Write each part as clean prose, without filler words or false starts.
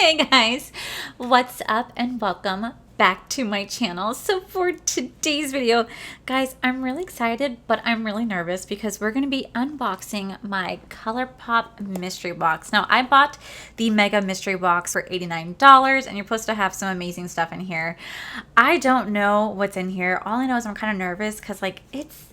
Hey guys, what's up and welcome back to my channel. So for today's video, guys, I'm really excited, but I'm really nervous because we're going to be unboxing my Colourpop mystery box. Now, I bought the mega mystery box for $89 and you're supposed to have some amazing stuff in here. I don't know what's in here. All I know is I'm kind of nervous because like it's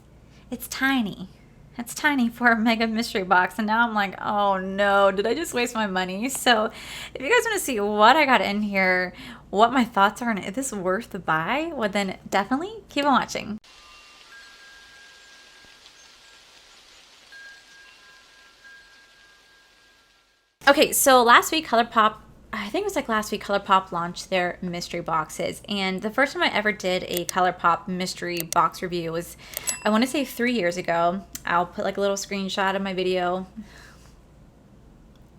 tiny. It's tiny for a mega mystery box, and now I'm like, oh no, did I just waste my money? So if you guys want to see what I got in here, what my thoughts are, and is this worth the buy, well then definitely keep on watching. Okay, so last week Colourpop, I think it was like last week, Colourpop launched their mystery boxes, and the first time I ever did a Colourpop mystery box review was, I want to say 3 years ago. I'll put like a little screenshot of my video.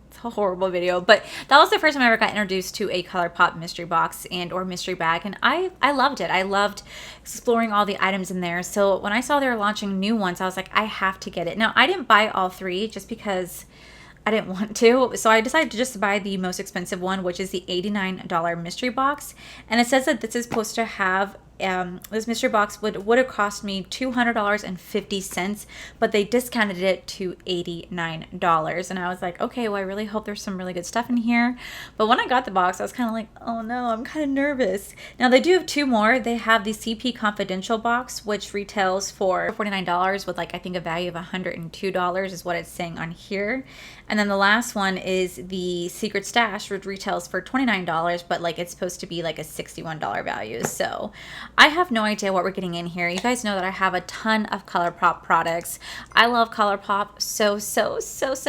It's a horrible video, but that was the first time I ever got introduced to a Colourpop mystery box and or mystery bag, and I loved it. I loved exploring all the items in there. So when I saw they were launching new ones, I was like, I have to get it. Now, I didn't buy all three just because I didn't want to, so I decided to just buy the most expensive one, which is the $89 mystery box. And it says that this is supposed to have this mystery box would have cost me $200.50, but they discounted it to $89. And I was like, okay, well, I really hope there's some really good stuff in here. But when I got the box, I was kind of like, oh no, I'm kind of nervous. Now they do have two more. They have the CP Confidential box, which retails for $49 with like I think a value of $102 is what it's saying on here. And then the last one is the Secret Stash, which retails for $29, but like it's supposed to be like a $61 value. So I have no idea what we're getting in here. You guys know that I have a ton of Colourpop products. I love Colourpop so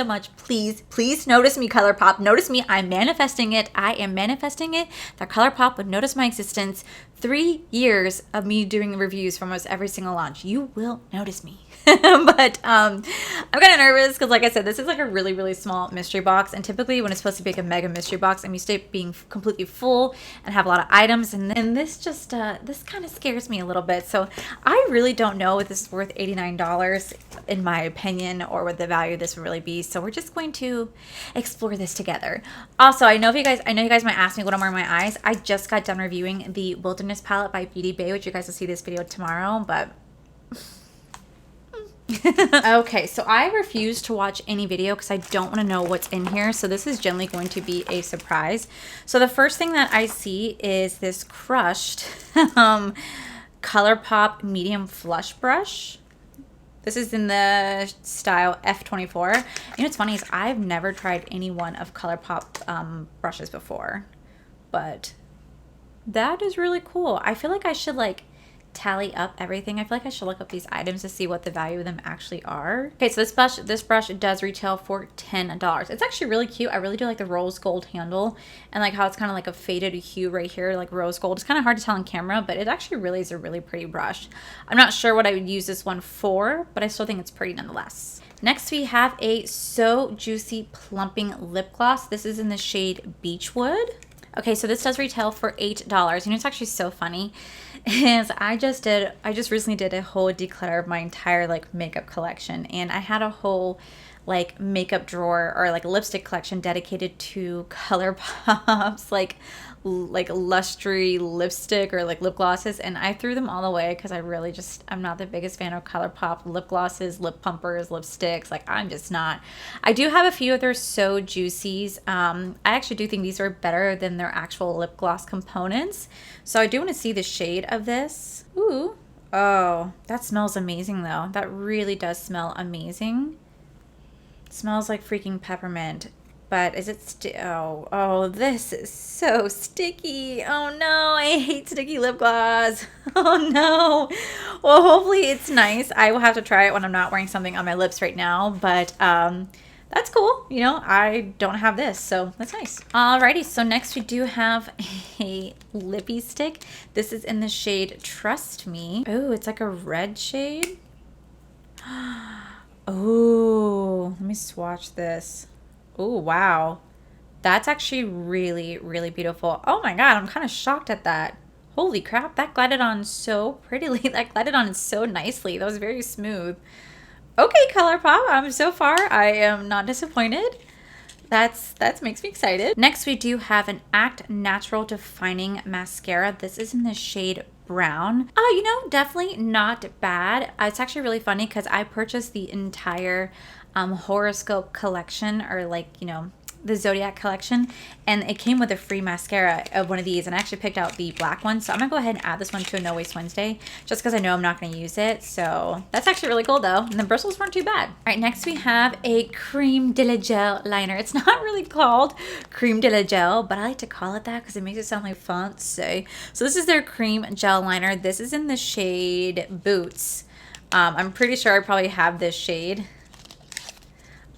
much. Please notice me, Colourpop. Notice me. I'm manifesting it. I am manifesting it. That Colourpop would notice my existence. 3 years of me doing reviews for almost every single launch. You will notice me. But I'm kind of nervous because, like I said, this is like a really small mystery box, and typically when it's supposed to be like a mega mystery box, I'm used to it being completely full and have a lot of items, and this just this kind of scares me a little bit. So I really don't know if this is worth $89 in my opinion, or what the value of this would really be. So we're just going to explore this together. Also, I know you guys might ask me what I'm wearing my eyes. I just got done reviewing the Wilderness palette by Beauty Bay, which you guys will see this video tomorrow, but okay, so I refuse to watch any video because I don't want to know what's in here. So this is generally going to be a surprise. So the first thing that I see is this crushed Colourpop medium flush brush. This is in the style F24. You know what's funny is I've never tried any one of Colourpop brushes before, but that is really cool. I feel like I should like tally up everything. I feel like I should look up these items to see what the value of them actually are. Okay, so this brush does retail for $10. It's actually really cute. I really do like the rose gold handle and like how it's kind of like a faded hue right here, like rose gold. It's kind of hard to tell on camera, but it actually really is a really pretty brush. I'm not sure what I would use this one for, but I still think it's pretty nonetheless. Next, we have a So Juicy Plumping lip gloss. This is in the shade Beechwood. Okay, so this does retail for $8. You know, it's actually so funny is I just recently did a whole declutter of my entire like makeup collection, and I had a whole like makeup drawer or like lipstick collection dedicated to Colourpop's like lustre lipstick or like lip glosses, and I threw them all away because I'm not the biggest fan of Colourpop lip glosses, lip pumpers, lipsticks. Like I'm just not. I do have a few of their So Juicies. I actually do think these are better than their actual lip gloss components. So I do want to see the shade of this. Ooh. Oh, that smells amazing though. That really does smell amazing. It smells like freaking peppermint. But is it oh, this is so sticky. Oh no, I hate sticky lip gloss. Oh no. Well, hopefully it's nice. I will have to try it when I'm not wearing something on my lips right now, but that's cool. You know, I don't have this, so that's nice. Alrighty, so next we do have a Lippy Stick. This is in the shade Trust Me. Oh, it's like a red shade. Oh, let me swatch this. Oh, wow. That's actually really beautiful. Oh my god, I'm kind of shocked at that. Holy crap, that glided on so prettily. That glided on so nicely. That was very smooth. Okay, Colourpop, so far I am not disappointed. That makes me excited. Next, we do have an Act Natural Defining Mascara. This is in the shade Brown. Oh, you know, definitely not bad. It's actually really funny because I purchased the entire horoscope collection, or like, you know, the Zodiac collection, and it came with a free mascara of one of these, and I actually picked out the black one, so I'm gonna go ahead and add this one to a No Waste Wednesday just because I know I'm not gonna use it. So that's actually really cool though, and the bristles weren't too bad. All right, next we have a Creme de la Gel liner. It's not really called Creme de la Gel, but I like to call it that because it makes it sound like fancy. So this is their cream gel liner. This is in the shade Boots. I'm pretty sure I probably have this shade.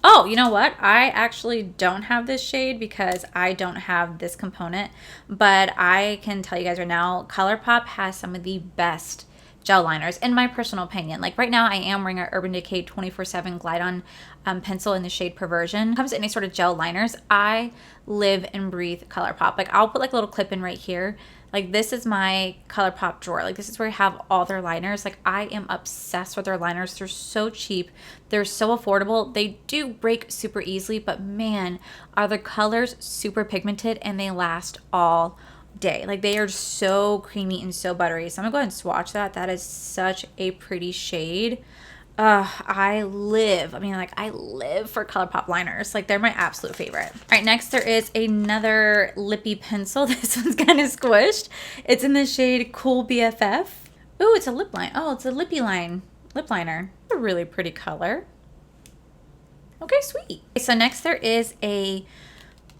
Oh, you know what? I actually don't have this shade because I don't have this component, but I can tell you guys right now, Colourpop has some of the best gel liners, in my personal opinion. Like right now, I am wearing an Urban Decay 24/7 Glide On pencil in the shade Perversion. When it comes to any sort of gel liners, I live and breathe Colourpop. Like I'll put like a little clip in right here. Like this is my Colourpop drawer. Like this is where I have all their liners. Like I am obsessed with their liners. They're so cheap. They're so affordable. They do break super easily, but man, are the colors super pigmented and they last all day. Like they are so creamy and so buttery. So I'm gonna go ahead and swatch that. That is such a pretty shade. I live for Colourpop liners. Like they're my absolute favorite. All right, next there is another lippy pencil. This one's kind of squished. It's in the shade Cool BFF. Ooh, it's a lip line. Oh, it's a lippy line lip liner. A really pretty color. Okay, sweet. Okay, so next there is a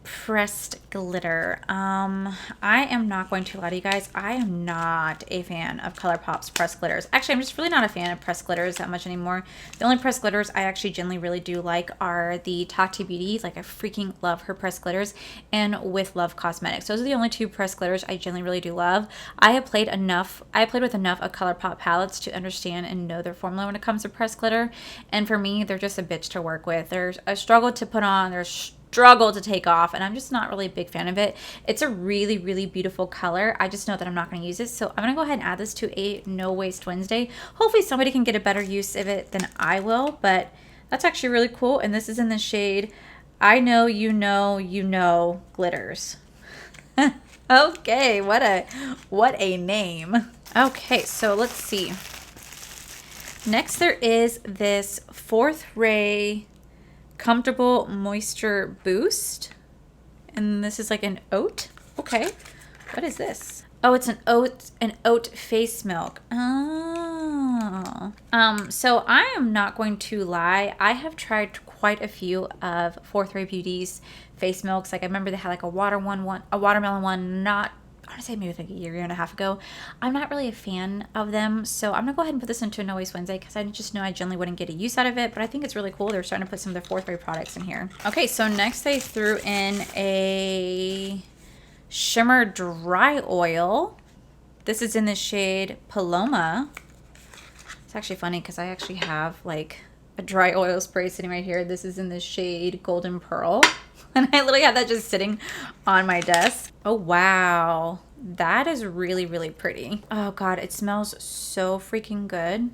pressed glitter. I am not going to lie to you guys. I am not a fan of Colourpop's pressed glitters. Actually, I'm just really not a fan of pressed glitters that much anymore. The only pressed glitters I actually generally really do like are the Tati Beauty. Like I freaking love her pressed glitters, and With Love Cosmetics. Those are the only two pressed glitters I generally really do love. I have played with enough of Colourpop palettes to understand and know their formula when it comes to pressed glitter. And for me, they're just a bitch to work with. There's a struggle to put on. There's struggle to take off, and I'm just not really a big fan of it. It's a really, really beautiful color. I just know that I'm not going to use it, so I'm going to go ahead and add this to a No Waste Wednesday. Hopefully somebody can get a better use of it than I will, but that's actually really cool. And this is in the shade I Know You Know You Know Glitters. Okay, what a name. Okay, so let's see. Next there is this Fourth Ray Comfortable Moisture Boost, and this is like an oat. Okay, what is this? Oh, it's an oat face milk. Oh. So I am not going to lie, I have tried quite a few of Fourth Ray Beauty's face milks. Like I remember they had like a watermelon one, not, I want to say maybe like a year and a half ago. I'm not really a fan of them, so I'm gonna go ahead and put this into a No Waste Wednesday because I just know I generally wouldn't get a use out of it, but I think it's really cool. They're starting to put some of their Fourth Ray products in here. Okay, so next they threw in a shimmer dry oil. This is in the shade Paloma. It's actually funny because I actually have like a dry oil spray sitting right here. This is in the shade Golden Pearl. And I literally have that just sitting on my desk. Oh, wow. That is really, really pretty. Oh, God. It smells so freaking good.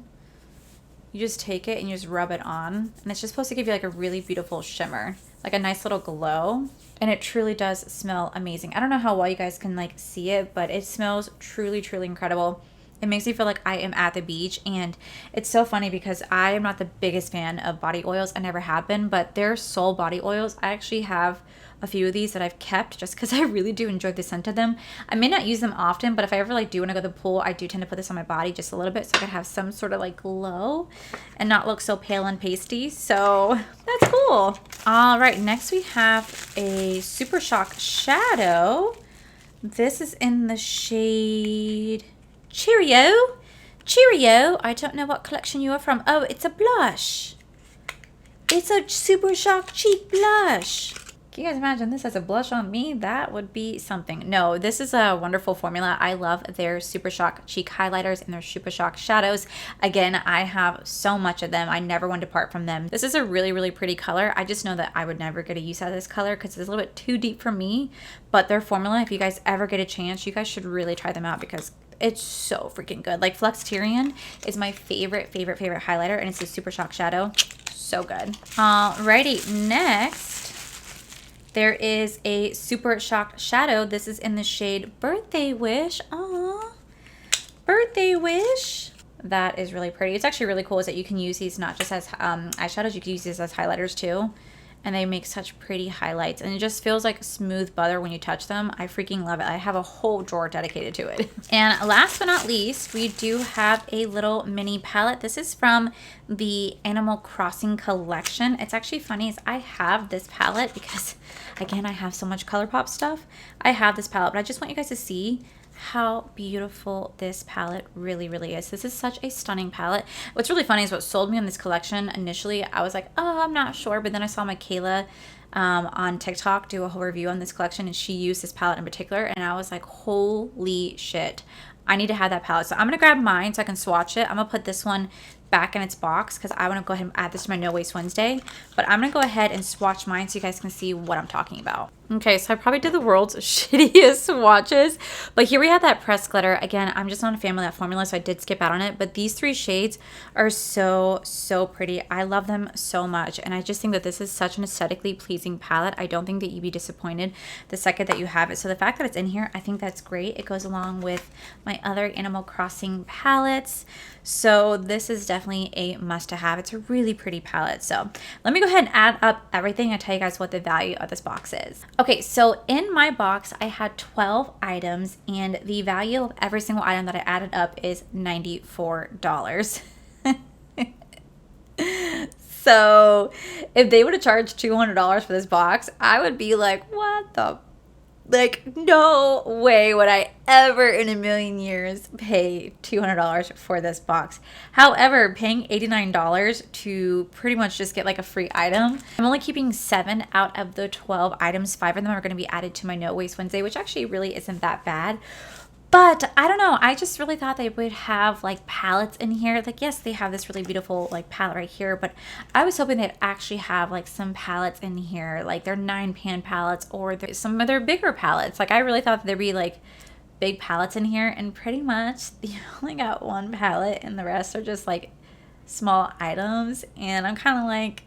You just take it and you just rub it on. And it's just supposed to give you like a really beautiful shimmer. Like a nice little glow. And it truly does smell amazing. I don't know how well you guys can like see it, but it smells truly, truly incredible. It makes me feel like I am at the beach, and it's so funny because I am not the biggest fan of body oils. I never have been, but their Soul body oils, I actually have a few of these that I've kept just because I really do enjoy the scent of them. I may not use them often, but if I ever like do want to go to the pool, I do tend to put this on my body just a little bit so I can have some sort of like glow and not look so pale and pasty. So that's cool. All right, next we have a Super Shock Shadow. This is in the shade Cheerio. I don't know what collection you are from. Oh, it's a blush. It's a Super Shock Cheek Blush. Can you guys imagine this as a blush on me? That would be something. No, this is a wonderful formula. I love their Super Shock Cheek Highlighters and their Super Shock Shadows. Again, I have so much of them. I never want to depart from them. This is a really, really pretty color. I just know that I would never get a use out of this color because it's a little bit too deep for me. But their formula, if you guys ever get a chance, you guys should really try them out because it's so freaking good. Like Flexterian is my favorite highlighter, and it's a Super Shock Shadow. So good. Alrighty, next, we have a Super Shock Shadow. This is in the shade Cheerio. I don't know what collection you are from. Oh, it's a blush. It's a blush. There is a Super Shocked Shadow. This is in the shade Birthday Wish. Aww. Birthday Wish. That is really pretty. It's actually really cool is that you can use these not just as eyeshadows, you can use these as highlighters too. And they make such pretty highlights. And it just feels like smooth butter when you touch them. I freaking love it. I have a whole drawer dedicated to it. And last but not least, we do have a little mini palette. This is from the Animal Crossing collection. It's actually funny is I have this palette because, again, I have so much Colourpop stuff. I have this palette, but I just want you guys to see how beautiful this palette really is. This is such a stunning palette. What's really funny is what sold me on this collection initially, I was like, oh, I'm not sure, but then I saw Michaela on TikTok do a whole review on this collection, and she used this palette in particular, and I was like, holy shit, I need to have that palette. So I'm gonna grab mine so I can swatch it. I'm gonna put this one back in its box because I want to go ahead and add this to my No Waste Wednesday, but I'm gonna go ahead and swatch mine so you guys can see what I'm talking about. Okay, so I probably did the world's shittiest swatches, but here we have that pressed glitter. Again, I'm just not a fan of that formula, so I did skip out on it, but these three shades are so pretty. I love them so much, and I just think that this is such an aesthetically pleasing palette. I don't think that you'd be disappointed the second that you have it. So the fact that it's in here, I think that's great. It goes along with my other Animal Crossing palettes, so this is definitely a must-to-have. It's a really pretty palette. So let me go ahead and add up everything and tell you guys what the value of this box is. Okay, so in my box, I had 12 items, and the value of every single item that I added up is $94. So if they would have charged $200 for this box, I would be like, what the, like, no way would I ever in a million years pay $200 for this box. However, paying $89 to pretty much just get like a free item, I'm only keeping 7 out of the 12 items. 5 of them are going to be added to my No Waste Wednesday, which actually really isn't that bad. But I don't know, I just really thought they would have like palettes in here. Like, yes, they have this really beautiful like palette right here, but I was hoping they'd actually have like some palettes in here, like their 9-pan palettes or some of their bigger palettes. Like, I really thought that there'd be like big palettes in here, and pretty much you only got one palette and the rest are just like small items. And I'm kind of like,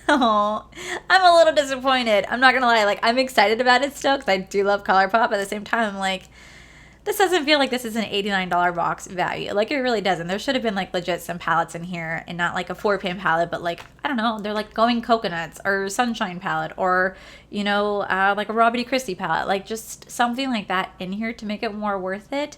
oh, I'm a little disappointed. I'm not gonna lie, like I'm excited about it still because I do love Colourpop. At the same time, I'm like, this doesn't feel like this is an $89 box value. Like, it really doesn't. There should have been like legit some palettes in here, and not like a 4-pan palette, but like, I don't know, they're like Going Coconuts or Sunshine palette, or, you know, like a Robert E. Christie palette, like just something like that in here to make it more worth it.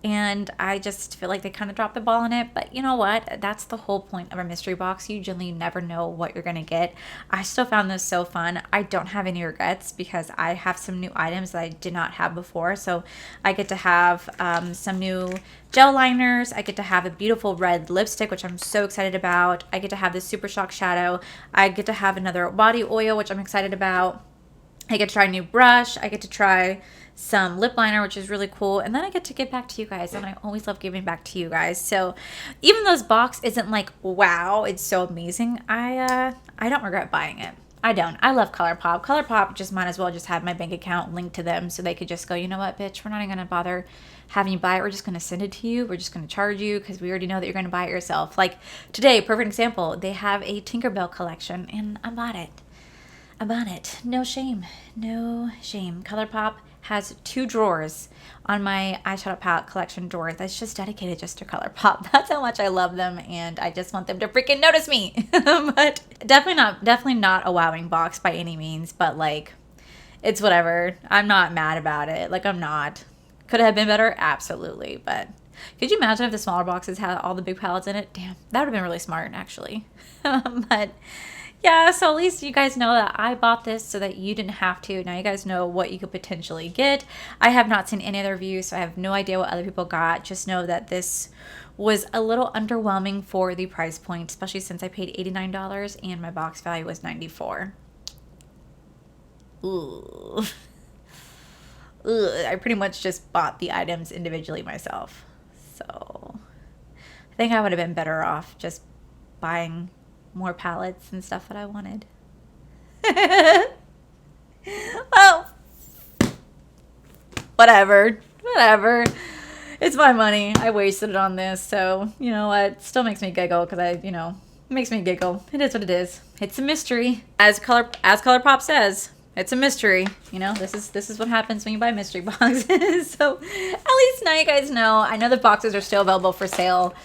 And I just feel like they kind of dropped the ball on it. But you know what? That's the whole point of a mystery box. You generally never know what you're going to get. I still found this so fun. I don't have any regrets because I have some new items that I did not have before. So I get to have some new gel liners. I get to have a beautiful red lipstick, which I'm so excited about. I get to have this Super Shock Shadow. I get to have another body oil, which I'm excited about. I get to try a new brush. I get to try some lip liner, which is really cool, and then I get to give back to you guys, and I always love giving back to you guys. So even though this box isn't like, wow, it's so amazing, I don't regret buying it. I don't. I love Colourpop. Colourpop just might as well just have my bank account linked to them so they could just go, you know what, bitch, we're not even gonna bother having you buy it. We're just gonna send it to you. We're just gonna charge you because we already know that you're gonna buy it yourself. Like today, perfect example, they have a Tinkerbell collection, and I bought it. I bought it. No shame. No shame. Colourpop has 2 drawers on my eyeshadow palette collection drawer that's just dedicated just to Colourpop. That's how much I love them, and I just want them to freaking notice me. But definitely not a wowing box by any means, but like, it's whatever. I'm not mad about it. Like, I'm not. Could it have been better? Absolutely. But could you imagine if the smaller boxes had all the big palettes in it? Damn, that would have been really smart, actually. But yeah, so at least you guys know that I bought this so that you didn't have to. Now you guys know what you could potentially get. I have not seen any other reviews, so I have no idea what other people got. Just know that this was a little underwhelming for the price point, especially since I paid $89 and my box value was $94. Ooh. Ugh, I pretty much just bought the items individually myself. So I think I would have been better off just buying more palettes and stuff that I wanted. Well, whatever. It's my money. I wasted it on this, so you know what? Still makes me giggle because makes me giggle. It is what it is. It's a mystery. As Colourpop says, It's a mystery. You know, this is what happens when you buy mystery boxes. So at least now you guys know. I know the boxes are still available for sale.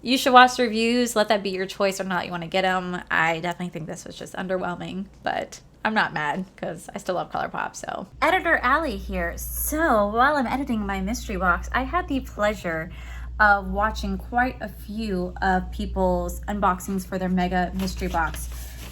You should watch the reviews. Let that be your choice or not you want to get them. I definitely think this was just underwhelming, but I'm not mad because I still love Colourpop. So Editor Allie here. So while I'm editing my mystery box, I had the pleasure of watching quite a few of people's unboxings for their mega mystery box.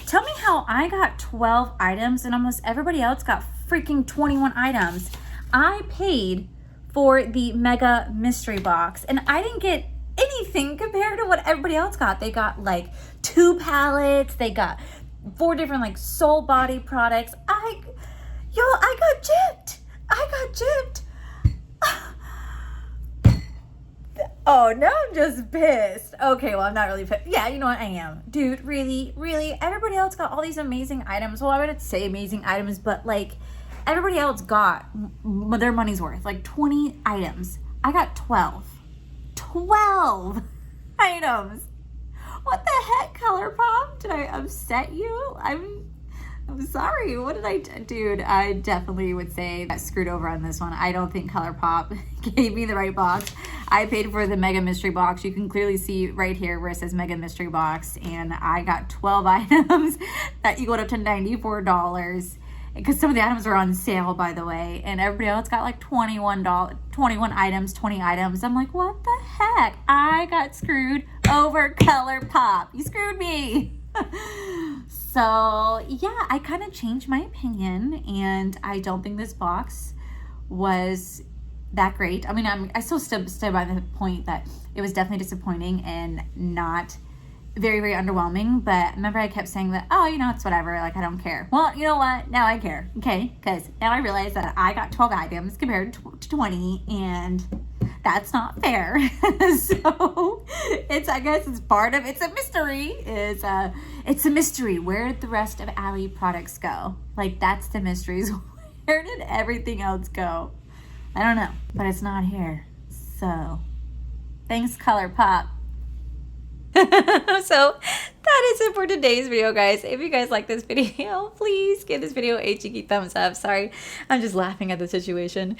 Tell me how I got 12 items and almost everybody else got freaking 21 items. I paid for the mega mystery box and I didn't get anything compared to what everybody else got. They got like 2 palettes, they got 4 different like soul body products. I got gypped. I got gypped. Oh, now I'm just pissed. Okay, well, I'm not really pissed. Yeah, you know what? I am. Dude, really? Everybody else got all these amazing items. Well, I wouldn't say amazing items, but like everybody else got their money's worth. Like 20 items. I got 12. 12 items. What the heck, Colourpop? Did I upset you? I'm sorry. What did I do? Dude, I definitely would say I got screwed over on this one. I don't think Colourpop gave me the right box. I paid for the mega mystery box. You can clearly see right here where it says mega mystery box, and I got 12 items that equaled up to $94 because some of the items are on sale, by the way, and everybody else got like $21, 21 items, 20 items. I'm like, what the heck? I got screwed over, Colourpop. You screwed me. So yeah, I kind of changed my opinion, and I don't think this box was that great. I mean, I still stood by the point that it was definitely disappointing and not very, very underwhelming. But remember, I kept saying that, oh, you know, it's whatever. Like, I don't care. Well, you know what? Now I care. Okay, because now I realize that I got 12 items compared to 20, and that's not fair. So I guess it's part of, it's a mystery. It's a mystery. Where did the rest of Allie products go? Like, that's the mysteries. Where did everything else go? I don't know, but it's not here. So thanks, Colourpop. So that is it for today's video, guys. If you guys like this video, please give this video a cheeky thumbs up. Sorry, I'm just laughing at the situation.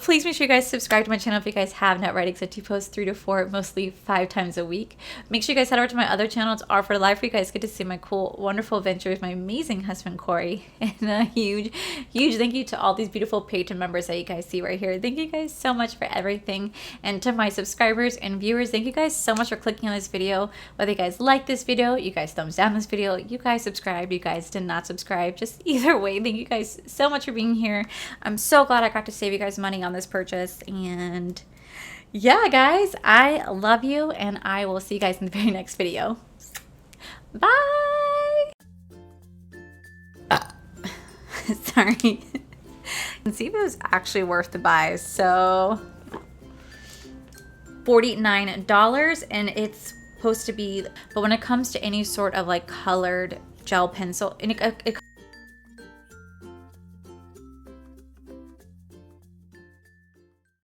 Please make sure you guys subscribe to my channel if you guys have not already, because I do post 3 to 4, mostly 5 times a week. Make sure you guys head over to my other channel. It's R for Life, where you guys get to see my cool, wonderful adventure with my amazing husband, Corey. And a huge thank you to all these beautiful Patreon members that you guys see right here. Thank you guys so much for everything. And to my subscribers and viewers, thank you guys so much for clicking on this video. Whether you guys like this video, you guys thumbs down this video, you guys subscribed, you guys did not subscribe, just either way, thank you guys so much for being here. I'm so glad I got to save you guys money on this purchase. And yeah, guys, I love you, and I will see you guys in the very next video. Bye. Sorry. Let's see if it was actually worth the buy. So $49, and it's supposed to be, but when it comes to any sort of like colored gel pencil, and it